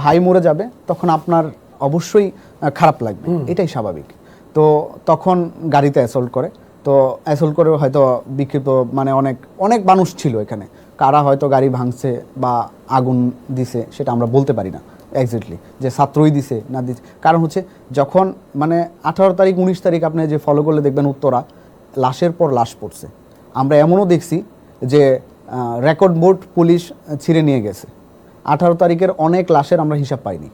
ভাই মরে যাবে তখন আপনার অবশ্যই খারাপ লাগবে, এটাই স্বাভাবিক। তো তখন গাড়িতে অ্যাসল্ট করে, তো অ্যাসল্ট করে হয়তো বিক্ষিপ্ত মানে অনেক অনেক মানুষ ছিল এখানে, কারা হয়তো গাড়ি ভাঙছে বা আগুন দিছে সেটা আমরা বলতে পারি না এক্স্যাক্টলি যে ছাত্রই দিছে না দিছে। কারণ হচ্ছে যখন মানে 18 তারিখ 19 তারিখ আপনি যে ফলো করলে দেখবেন উত্তরা লাশের পর লাশ পড়ছে। আমরা এমনও দেখছি যে রেকর্ড বোর্ড পুলিশ ছিঁড়ে নিয়ে গেছে। 18 তারিখের অনেক লাশের আমরা হিসাব পাইনি,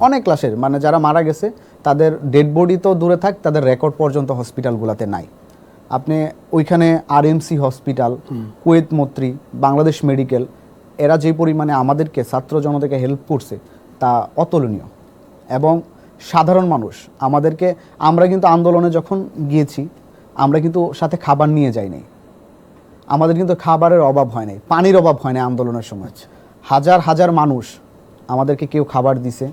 অনেক লাশের মানে যারা মারা গেছে তাদের ডেড বডি তো দূরে থাক, তাদের রেকর্ড পর্যন্ত হসপিটালগুলোতে নাই। আপনি ওইখানে আরএমসি হসপিটাল, কুয়েত মৈত্রী, বাংলাদেশ মেডিকেল, এরা যে পরিমাণে আমাদেরকে ছাত্র জনতাকে হেল্প করছে তা অতুলনীয়। এবং সাধারণ মানুষ আমাদেরকে, আমরা কিন্তু আন্দোলনে যখন গিয়েছি আমরা কিন্তু সাথে খাবার নিয়ে যাই নাই, আমাদের কিন্তু খাবারের অভাব হয় নাই, পানির অভাব হয় নাই আন্দোলনের সময়। হাজার হাজার মানুষ আমাদেরকে কেউ খাবার দিছে,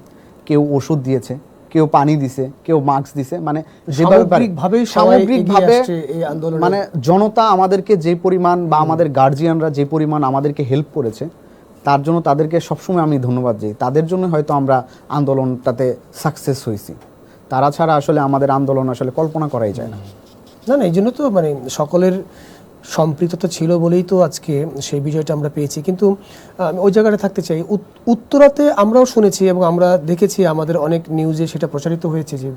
কেউ ওষুধ দিয়েছে, কেউ পানি দিছে, কেউ মাস্ক দিছে, মানে সামগ্রিকভাবে মানে জনতা আমাদেরকে যে পরিমাণ বা আমাদের গার্জিয়ানরা যে পরিমাণ আমাদেরকে হেল্প করেছে তার জন্য তাদেরকে সবসময় আমি ধন্যবাদ দিই। তাদের জন্য হয়তো আমরা আন্দোলনটাতে সাকসেস হয়েছি, তারা ছাড়া আসলে আমাদের আন্দোলন আসলে কল্পনা করাই যায় না। না না, এই জন্য তো মানে সকলের সম্পৃক্ততা ছিল বলেই তো আজকে সেই বিজয়টা আমরা পেয়েছি। কিন্তু ওই জায়গাটা থাকতে চাই, উত্তরাতে আমরাও শুনেছি এবং আমরা দেখেছি আমাদের অনেক নিউজে সেটা প্রচারিত হয়েছে যে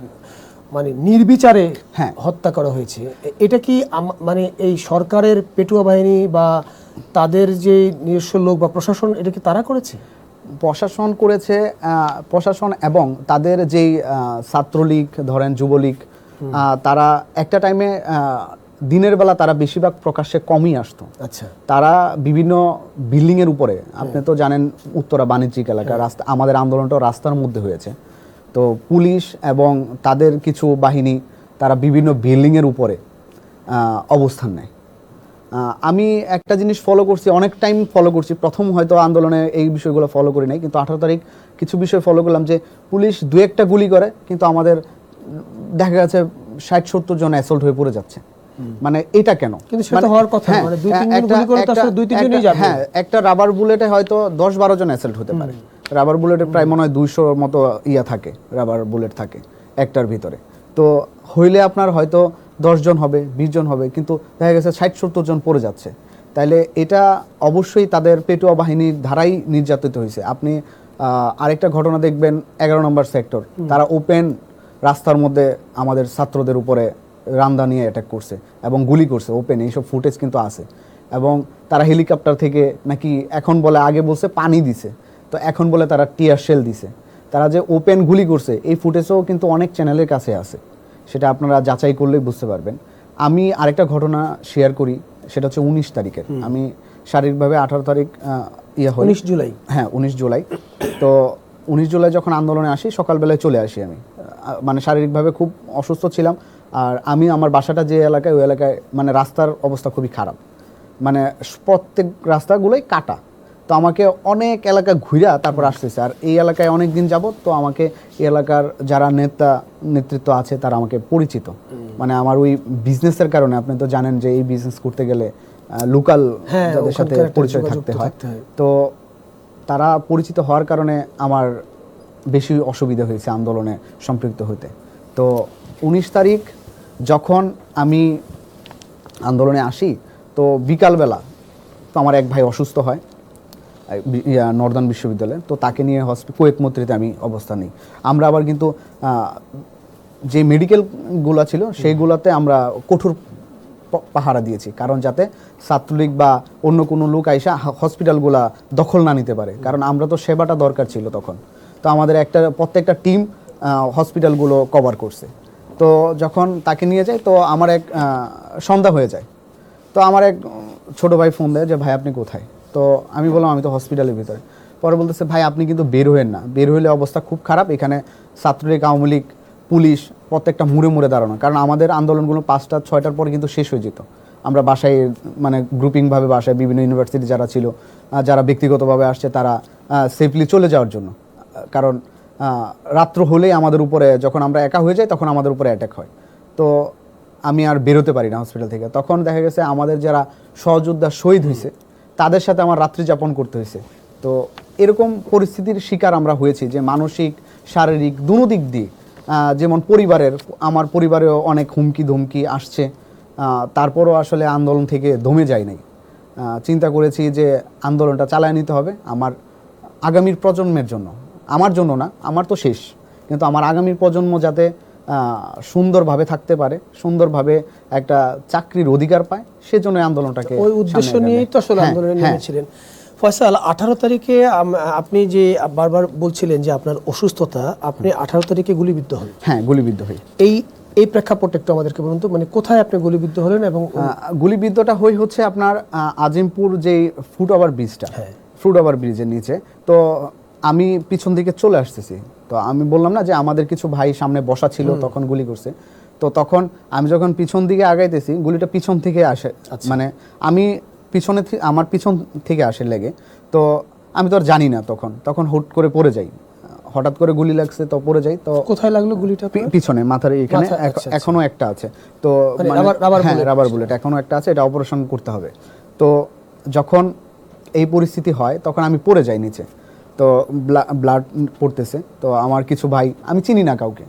মানে নির্বিচারে হত্যা করা হয়েছে। এটা কি মানে এই সরকারের পেটুয়া বাহিনী বা তাদের যে নিজস্ব লোক বা প্রশাসন, এটা কি তারা করেছে? প্রশাসন করেছে, প্রশাসন এবং তাদের যেই ছাত্রলীগ ধরেন যুবলীগ, তারা একটা টাইমে দিনের বেলা তারা বেশিরভাগ প্রকাশ্যে কমই আসতো। আচ্ছা, তারা বিভিন্ন বিল্ডিং এর উপরে, আপনি তো জানেন উত্তরা বাণিজ্যিক এলাকা, রাস্তা, আমাদের আন্দোলনটাও রাস্তার মধ্যে হয়েছে, তো পুলিশ এবং তাদের কিছু বাহিনী তারা বিভিন্ন বিল্ডিং এর উপরে অবস্থান নেয়। আমি একটা জিনিস ফলো করছি, অনেক টাইম ফলো করছি, প্রথম হয়তো আন্দোলনে এই বিষয়গুলো ফলো করি নাই, কিন্তু 18 তারিখ কিছু বিষয় ফলো করলাম যে পুলিশ দু একটা গুলি করে কিন্তু আমাদের দেখা গেছে 60-70 জন অ্যাসল্ট হয়ে পড়ে যাচ্ছে। মানে এটা কেন? কিন্তু সেটা হওয়ার কথা না, মানে 2-3 জন গুলি করে তো আসলে 2-3 জনই যাবে। হ্যাঁ, একটা রাবার বুলেটে হয়তো 10-12 জন অ্যাসল্ট হতে পারে। রাবার বুলেটে প্রায় মনে হয় 200 মতো ইয়া থাকে, রাবার বুলেট থাকে একটার ভিতরে। তো হইলে আপনার হয়তো 10 জন হবে, 20 জন হবে, কিন্তু দেখা গেছে 60-70 জন পড়ে যাচ্ছে। তাইলে এটা অবশ্যই তাদের পেটুয়া বাহিনীর ধারাই নির্যাতিত হয়েছে। আপনি আরেকটা ঘটনা দেখবেন 11 নম্বর সেক্টর, তারা ওপেন রাস্তার মধ্যে আমাদের ছাত্রদের উপরে রামদা নিয়ে অ্যাটাক করছে এবং গুলি করছে ওপেন, এইসব ফুটেজ কিন্তু আছে। এবং তারা হেলিকপ্টার থেকে নাকি এখন বলে, আগে বলছে পানি দিছে, তো এখন বলে তারা টিয়ার শেল দিছে। তারা যে ওপেন গুলি করছে এই ফুটেজও কিন্তু অনেক চ্যানেলের কাছে আছে, সেটা আপনারা যাচাই করলেই বুঝতে পারবেন। আমি আরেকটা ঘটনা শেয়ার করি, সেটা হচ্ছে 19 তারিখের। আমি শারীরিকভাবে 18 তারিখ 19 জুলাই, হ্যাঁ 19 জুলাই। তো 19 জুলাই যখন আন্দোলনে আসি সকালবেলায় চলে আসি আমি, মানে শারীরিকভাবে খুব অসুস্থ ছিলাম। আর আমি আমার বাসাটা যে এলাকায়, ওই এলাকায় মানে রাস্তার অবস্থা খুবই খারাপ, মানে প্রত্যেক রাস্তাগুলোই কাটা। তো আমাকে অনেক এলাকা ঘুরা তারপর আসতেছে, আর এই এলাকায় অনেক দিন যাবত, তো আমাকে এই এলাকার যারা নেতৃত্ব আছে তারা আমাকে পরিচিত, মানে আমার ওই বিজনেসের কারণে। আপনি তো জানেন যে এই বিজনেস করতে গেলে লোকাল যাদের সাথে পরিচয় থাকতে হয়, তো তারা পরিচিত হওয়ার কারণে আমার বেশি অসুবিধা হয়েছে আন্দোলনে সম্পৃক্ত হতে। তো 19 তারিখ যখন আমি আন্দোলনে আসি, তো বিকালবেলা তো আমার এক ভাই অসুস্থ হয় নর্দার্ন বিশ্ববিদ্যালয়ে, তো তাকে নিয়ে কুয়েত মৈত্রীতে আমি অবস্থান নিই। আমরা আবার কিন্তু যে মেডিকেলগুলো ছিল সেইগুলোতে আমরা কঠোর পাহারা দিয়েছি, কারণ যাতে ছাত্রলীগ বা অন্য কোনো লোক আইসা হসপিটালগুলা দখল না নিতে পারে, কারণ আমরা তো সেবাটা দরকার ছিল তখন। তো আমাদের প্রত্যেকটা টিম হসপিটালগুলো কভার করছে। তো যখন তাকে নিয়ে যাই, তো আমার এক সন্ধ্যা হয়ে যায়, তো আমার এক ছোট ভাই ফোন দেয় যে ভাই আপনি কোথায়? তো আমি বললাম আমি তো হসপিটালের ভিতরে। পরে বলতেছে ভাই আপনি কিন্তু বের হইেন না, বের হইলে অবস্থা খুব খারাপ, এখানে ছাত্রলীগ, আওয়ামী লীগ, পুলিশ প্রত্যেকটা মুড়ে মুড়ে দাঁড়ানো, কারণ আমাদের আন্দোলনগুলো 5টা-6টার পরে কিন্তু শেষ হয়ে যেত। আমরা বাসায় মানে গ্রুপিংভাবে বাসায় বিভিন্ন ইউনিভার্সিটি যারা ছিল, যারা ব্যক্তিগতভাবে আসছে তারা সেফলি চলে যাওয়ার জন্য, কারণ রাত্র হলেই আমাদের উপরে, যখন আমরা একা হয়ে যাই তখন আমাদের উপরে অ্যাটাক হয়। তো আমি আর বেরোতে পারি না হসপিটাল থেকে। তখন দেখা গেছে আমাদের যারা সহযোদ্ধা শহীদ হয়েছে তাদের সাথে আমার রাত্রি যাপন করতে হয়েছে। তো এরকম পরিস্থিতির শিকার আমরা হয়েছি যে মানসিক শারীরিক দুনো দিক দিয়ে যেমন আমার পরিবারেও অনেক হুমকি ধমকি আসছে, তারপরও আসলে আন্দোলন থেকে দমে যায় নাই। চিন্তা করেছি যে আন্দোলনটা চালায় নিতে হবে আমার আগামীর প্রজন্মের জন্য, আমার জন্য না, আমার তো শেষ, কিন্তু আমার আগামীর প্রজন্ম যাতে সুন্দরভাবে থাকতে পারে, সুন্দরভাবে একটা চাকরির অধিকার পায়, সেজন্য এই আন্দোলনটাকে ওই উদ্দেশ্য সামনে নিয়েই তো আসলে হ্যাঁ, আন্দোলনে হ্যাঁ। নেমেছিলেন। ফয়সাল, 18 তারিখে আপনি যে বারবার বলছিলেন যে আপনার অসুস্থতা, আপনি 18 তারিখে গুলিবিদ্ধ হন। হ্যাঁ, গুলিবিদ্ধ হই। এই প্রেক্ষাপটটা একটু আমাদেরকে বলুন তো, মানে কোথায় আপনি গুলিবিদ্ধ হলেন? এবং গুলিবিদ্ধটা হচ্ছে আপনার আজিমপুর যে ফুটওভার ব্রিজটা, হ্যাঁ। ফুটওভার ব্রিজের নিচে। তো আমি পিছন দিকে চলে আসতেছি, তো আমি বললাম না যে আমাদের কিছু ভাই সামনে বসা ছিল, তখন গুলি করছে। তো তখন আমি যখন পিছন দিকে আগাইতেছি, গুলিটা পিছন থেকে আসে, মানে আমি আমার পিছন থেকে আসে লেগে। তো আমি তো আর জানি না, তখন হুট করে পড়ে যাই, হঠাৎ করে গুলি লাগছে, তো পড়ে যাই। তো কোথায় লাগলো গুলিটা? পিছনে মাথার এখানে মাথা, আচ্ছা, এখনো একটা আছে। তো মানে রাবার বুলেট এখনো একটা আছে, এটা অপারেশন করতে হবে। তো যখন এই পরিস্থিতি হয় তখন আমি পড়ে যাই নিচে, তো ব্লাড পড়তেছে। তো আমার কিছু ভাই, আমি চিনি না কাউকে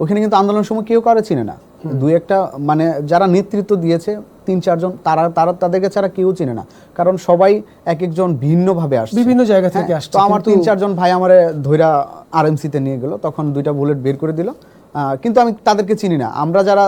ওখানে, কিন্তু আন্দোলনের সময় কেউ কারো চিনে না, দুই একটা মানে যারা নেতৃত্ব দিয়েছে 3-4 জন, তাদেরকে ছাড়া কেউ চিনে না, কারণ সবাই এক একজন ভিন্নভাবে আসছে, বিভিন্ন জায়গা থেকে আসছে। তো আমার 3-4 জন ভাই আমারে ধইরা আরএমসি তে নিয়ে গেল, তখন 2টা বুলেট বের করে দিল, কিন্তু আমি তাদেরকে চিনি না। আমরা যারা